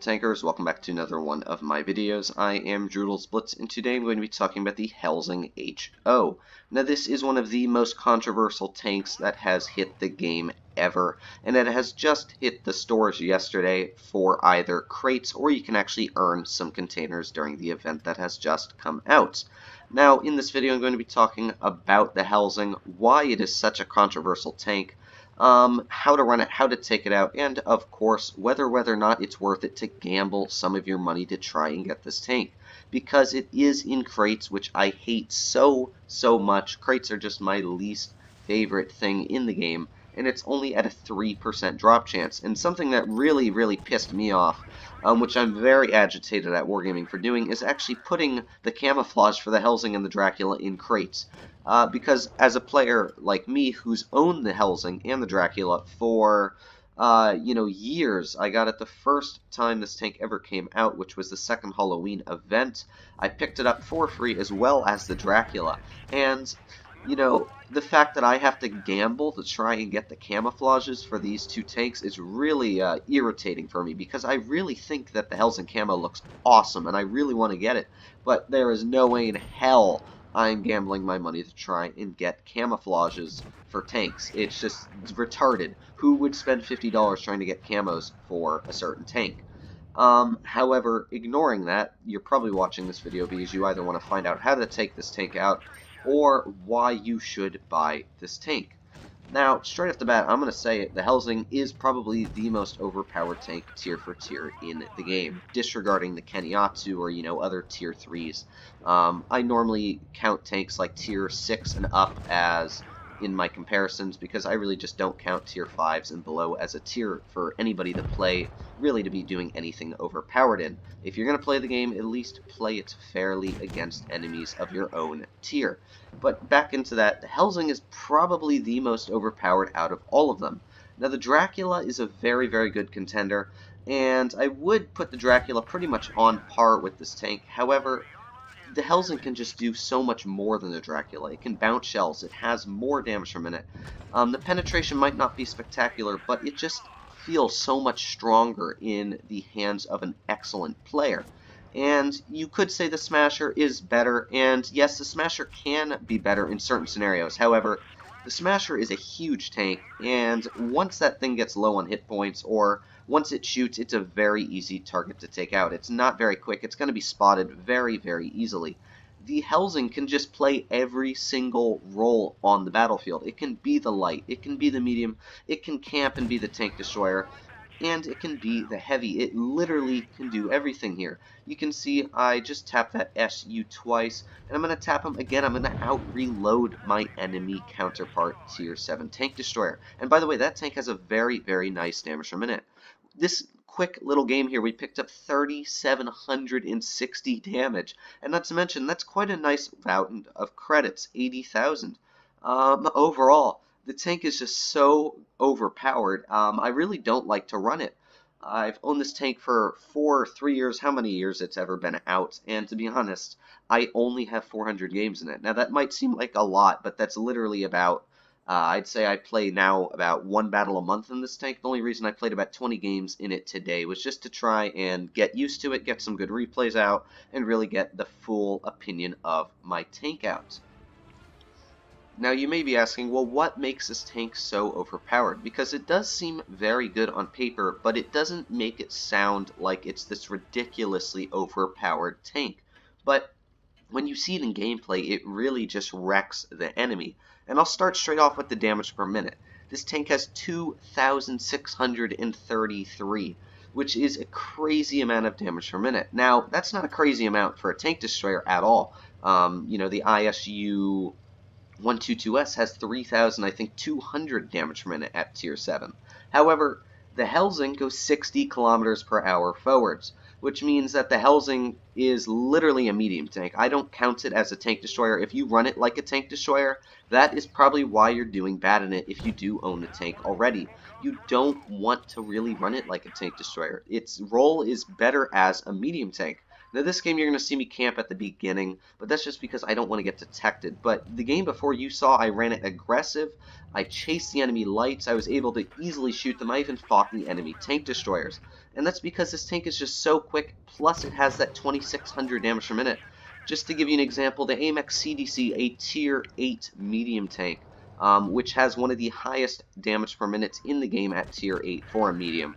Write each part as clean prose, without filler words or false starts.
Tankers, welcome back to another one of my videos. I am Blitz, and today I'm going to be talking about the Helsing HO. Now this is one of the most controversial tanks that has hit the game ever, and it has just hit the stores yesterday for either crates or you can actually earn some containers during the event that has just come out. Now in this video I'm going to be talking about the Helsing, why it is such a controversial tank, how to run it, how to take it out, and of course whether or not it's worth it to gamble some of your money to try and get this tank, because it is in crates, which I hate so much. Crates are just my least favorite thing in the game, and it's only at a 3% drop chance. And something that really pissed me off, which I'm very agitated at Wargaming for doing, is actually putting the camouflage for the Helsing and the Dracula in crates. Because as a player like me who's owned the Helsing and the Dracula for years, I got it the first time this tank ever came out, which was the second Halloween event. I picked it up for free as well as the Dracula, and the fact that I have to gamble to try and get the camouflages for these two tanks is really irritating for me, because I really think that the Helsing camo looks awesome and I really want to get it, but there is no way in hell I'm gambling my money to try and get camouflages for tanks. It's retarded. Who would spend $50 trying to get camos for a certain tank? However, ignoring that, you're probably watching this video because you either want to find out how to take this tank out or why you should buy this tank. Now, straight off the bat, I'm going to say it, the Helsing is probably the most overpowered tank tier for tier in the game, disregarding the Kenyatta or, other tier 3s. I normally count tanks like tier 6 and up as in my comparisons, because I really just don't count tier 5s and below as a tier for anybody to play, really to be doing anything overpowered in. If you're going to play the game, at least play it fairly against enemies of your own tier. But back into that, the Helsing is probably the most overpowered out of all of them. Now the Dracula is a very good contender, and I would put the Dracula pretty much on par with this tank. However, the Helsing can just do so much more than the Dracula. It can bounce shells, it has more damage per minute. The penetration might not be spectacular, but it just feels so much stronger in the hands of an excellent player. And you could say the Smasher is better, and yes, the Smasher can be better in certain scenarios. However, the Smasher is a huge tank, and once that thing gets low on hit points, or once it shoots, it's a very easy target to take out. It's not very quick. It's going to be spotted very easily. The Helsing can just play every single role on the battlefield. It can be the light, it can be the medium, it can camp and be the tank destroyer, and it can be the heavy. It literally can do everything here. You can see I just tapped that SU twice, and I'm going to tap him again. I'm going to out-reload my enemy counterpart tier 7 tank destroyer. And by the way, that tank has a very nice damage per minute. This quick little game here, we picked up 3,760 damage, and not to mention, that's quite a nice amount of credits, 80,000. Overall, the tank is just so overpowered. I really don't like to run it. I've owned this tank for 3 years, how many years it's ever been out, and to be honest, I only have 400 games in it. Now that might seem like a lot, but that's literally about, I'd say I play now about 1 battle a month in this tank. The only reason I played about 20 games in it today was just to try and get used to it, get some good replays out, and really get the full opinion of my tank out. Now you may be asking, well, what makes this tank so overpowered? Because it does seem very good on paper, but it doesn't make it sound like it's this ridiculously overpowered tank. But when you see it in gameplay, it really just wrecks the enemy. And I'll start straight off with the damage per minute. This tank has 2,633, which is a crazy amount of damage per minute. Now, that's not a crazy amount for a tank destroyer at all. The ISU 122S has 3,000, I think, 200 damage per minute at tier 7. However, the Helsing goes 60 kilometers per hour forwards, which means that the Helsing is literally a medium tank. I don't count it as a tank destroyer. If you run it like a tank destroyer, that is probably why you're doing bad in it if you do own the tank already. You don't want to really run it like a tank destroyer. Its role is better as a medium tank. Now this game you're going to see me camp at the beginning, but that's just because I don't want to get detected. But the game before you saw I ran it aggressive, I chased the enemy lights, I was able to easily shoot them, I even fought the enemy tank destroyers. And that's because this tank is just so quick, plus it has that 2600 damage per minute. Just to give you an example, the AMX CDC, a tier 8 medium tank, which has one of the highest damage per minute in the game at tier 8 for a medium.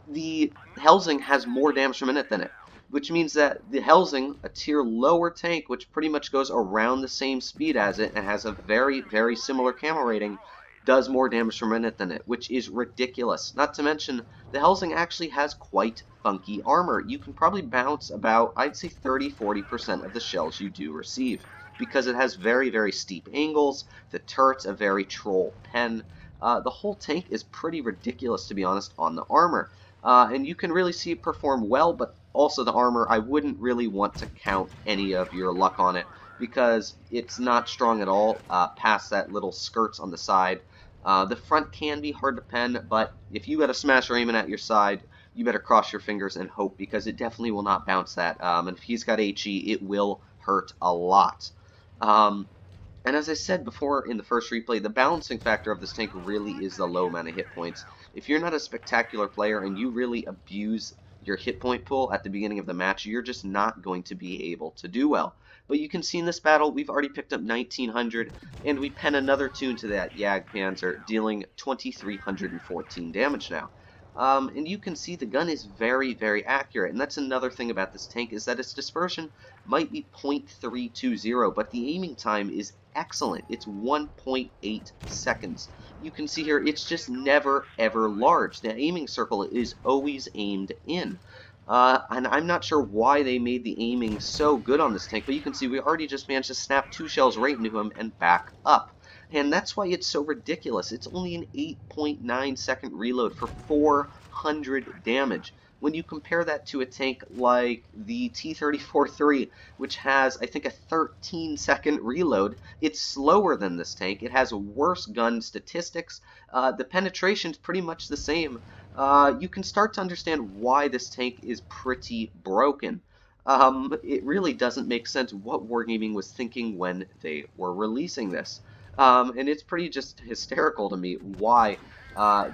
The Helsing has more damage per minute than it, which means that the Helsing, a tier lower tank, which pretty much goes around the same speed as it and has a very, very similar camo rating, does more damage per minute than it, which is ridiculous. Not to mention, the Helsing actually has quite funky armor. You can probably bounce about, I'd say 30-40% of the shells you do receive, because it has very, very steep angles, the turret's a very troll pen. The whole tank is pretty ridiculous, to be honest, on the armor. And you can really see it perform well, but also the armor, I wouldn't really want to count any of your luck on it, because it's not strong at all past that little skirts on the side. The front can be hard to pen, but if you got a smasher aiming at your side, you better cross your fingers and hope, because it definitely will not bounce that. And if he's got HE, it will hurt a lot. And as I said before in the first replay, the balancing factor of this tank really is the low amount of hit points. If you're not a spectacular player and you really abuse your hit point pool at the beginning of the match, you're just not going to be able to do well. But you can see in this battle, we've already picked up 1900, and we pen another tune to that Jagdpanzer, dealing 2314 damage now. And you can see the gun is very, very accurate, and that's another thing about this tank, is that its dispersion might be 0.320, but the aiming time is excellent. It's 1.8 seconds. You can see here, it's just never, ever large. The aiming circle is always aimed in. And I'm not sure why they made the aiming so good on this tank, but you can see we already just managed to snap 2 shells right into him and back up. And that's why it's so ridiculous. It's only an 8.9 second reload for 400 damage. When you compare that to a tank like the T-34-3, which has, I think, a 13-second reload, it's slower than this tank. It has worse gun statistics. The penetration's pretty much the same. You can start to understand why this tank is pretty broken. It really doesn't make sense what Wargaming was thinking when they were releasing this. And it's pretty just hysterical to me why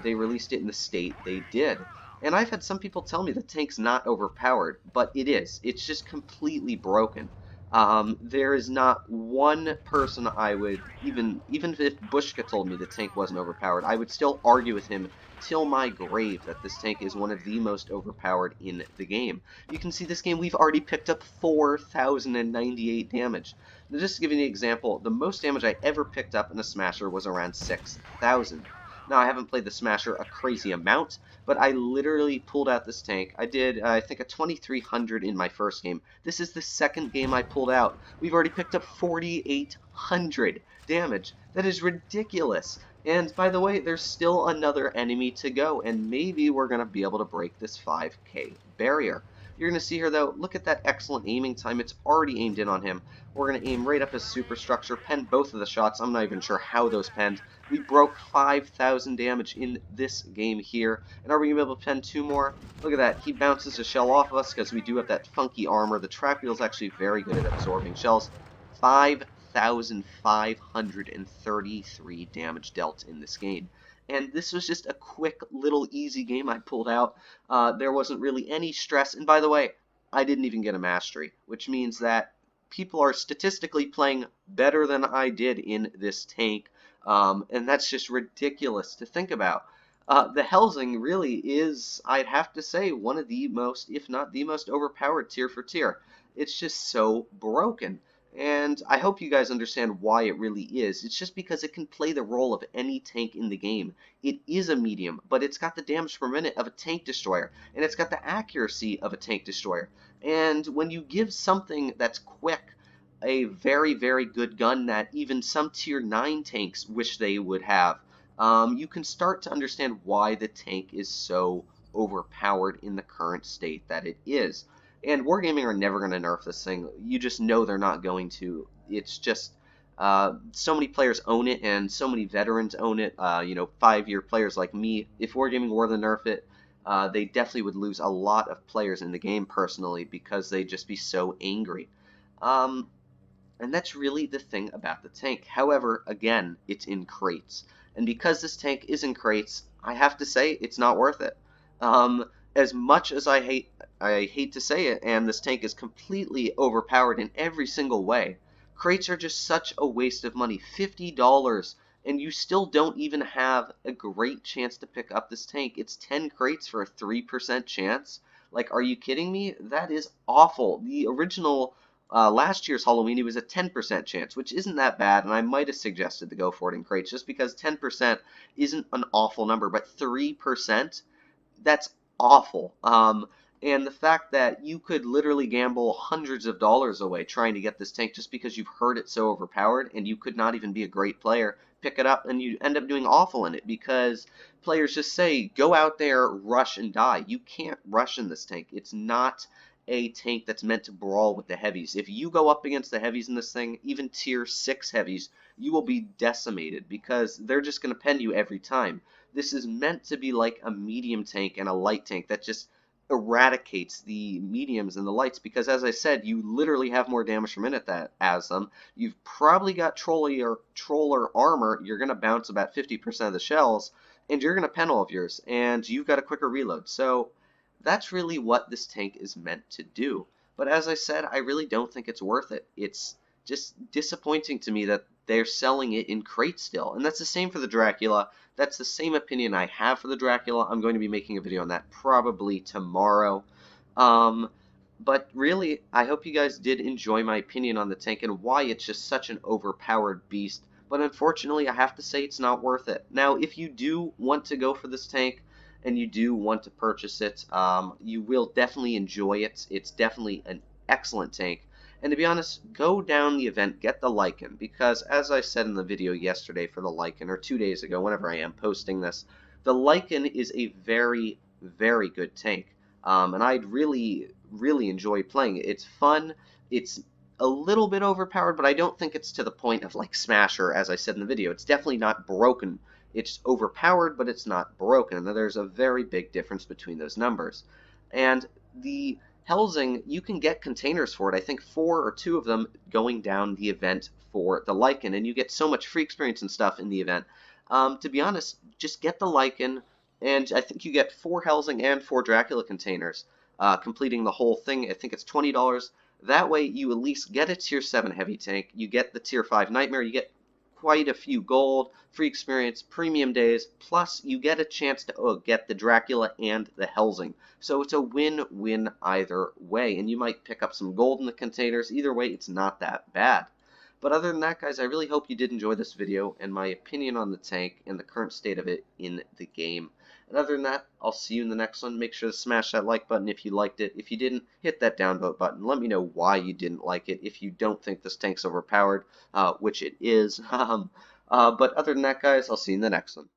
they released it in the state they did. And I've had some people tell me the tank's not overpowered, but it is. It's just completely broken. There is not one person I would, even if Bushka told me the tank wasn't overpowered, I would still argue with him till my grave that this tank is one of the most overpowered in the game. You can see this game we've already picked up 4,098 damage. Now, just to give you an example, the most damage I ever picked up in a Smasher was around 6,000. Now, I haven't played the Smasher a crazy amount, but I literally pulled out this tank. I did, I think, a 2300 in my first game. This is the second game I pulled out. We've already picked up 4,800 damage. That is ridiculous. And, by the way, there's still another enemy to go, and maybe we're going to be able to break this 5k barrier. You're going to see here, though, look at that excellent aiming time. It's already aimed in on him. We're going to aim right up his superstructure, pen both of the shots. I'm not even sure how those penned. We broke 5,000 damage in this game here. And are we going to be able to pen 2 more? Look at that. He bounces a shell off of us because we do have that funky armor. The trap wheel is actually very good at absorbing shells. 5,533 damage dealt in this game. And this was just a quick little easy game I pulled out. There wasn't really any stress. And by the way, I didn't even get a mastery, which means that people are statistically playing better than I did in this tank. And that's just ridiculous to think about. The Helsing really is, I'd have to say, one of the most, if not the most overpowered tier for tier. It's just so broken. And I hope you guys understand why it really is. It's just because it can play the role of any tank in the game. It is a medium, but it's got the damage per minute of a tank destroyer, and it's got the accuracy of a tank destroyer. And when you give something that's quick a very, very good gun that even some tier 9 tanks wish they would have, you can start to understand why the tank is so overpowered in the current state that it is. And Wargaming are never going to nerf this thing. You just know they're not going to. It's just so many players own it, and so many veterans own it. You know, 5-year players like me. If Wargaming were to nerf it, they definitely would lose a lot of players in the game personally because they'd just be so angry. Um, and that's really the thing about the tank. However, again, it's in crates. And because this tank is in crates, I have to say it's not worth it. As much as I hate to say it, and this tank is completely overpowered in every single way, crates are just such a waste of money. $50, and you still don't even have a great chance to pick up this tank. It's 10 crates for a 3% chance. Like, are you kidding me? That is awful. The original last year's Halloween, it was a 10% chance, which isn't that bad, and I might have suggested to go for it in crates just because 10% isn't an awful number, but 3%, that's awful. And the fact that you could literally gamble hundreds of dollars away trying to get this tank just because you've heard it so overpowered and you could not even be a great player, pick it up and you end up doing awful in it because players just say, go out there, rush and die. You can't rush in this tank. It's not a tank that's meant to brawl with the heavies. If you go up against the heavies in this thing, even tier 6 heavies, you will be decimated because they're just going to pen you every time. This is meant to be like a medium tank and a light tank that just eradicates the mediums and the lights because, as I said, you literally have more damage per minute as them. You've probably got troller armor. You're going to bounce about 50% of the shells, and you're going to pen all of yours, and you've got a quicker reload. So that's really what this tank is meant to do. But as I said, I really don't think it's worth it. It's just disappointing to me that they're selling it in crates still. And that's the same for the Dracula. That's the same opinion I have for the Dracula. I'm going to be making a video on that probably tomorrow. But really, I hope you guys did enjoy my opinion on the tank and why it's just such an overpowered beast. But unfortunately, I have to say it's not worth it. Now, if you do want to go for this tank, and you do want to purchase it, you will definitely enjoy it. It's definitely an excellent tank. And to be honest, go down the event, get the Lycan, because as I said in the video yesterday for the Lycan, or 2 days ago, whenever I am posting this, the Lycan is a very, very good tank. And I'd really, really enjoy playing it. It's fun. It's a little bit overpowered, but I don't think it's to the point of like Smasher, as I said in the video. It's definitely not broken. It's overpowered, but it's not broken. And there's a very big difference between those numbers. And the Helsing, you can get containers for it. I think 4 or 2 of them going down the event for the Lycan, and you get so much free experience and stuff in the event. To be honest, just get the Lycan, and I think you get 4 Helsing and 4 Dracula containers, completing the whole thing. I think it's $20. That way, you at least get a tier 7 heavy tank. You get the tier 5 Nightmare. You get quite a few gold, free experience, premium days, plus you get a chance to get the Dracula and the Helsing. So it's a win-win either way, and you might pick up some gold in the containers. Either way, it's not that bad. But other than that, guys, I really hope you did enjoy this video and my opinion on the tank and the current state of it in the game. And other than that, I'll see you in the next one. Make sure to smash that like button if you liked it. If you didn't, hit that downvote button. Let me know why you didn't like it. If you don't think this tank's overpowered, which it is. But other than that, guys, I'll see you in the next one.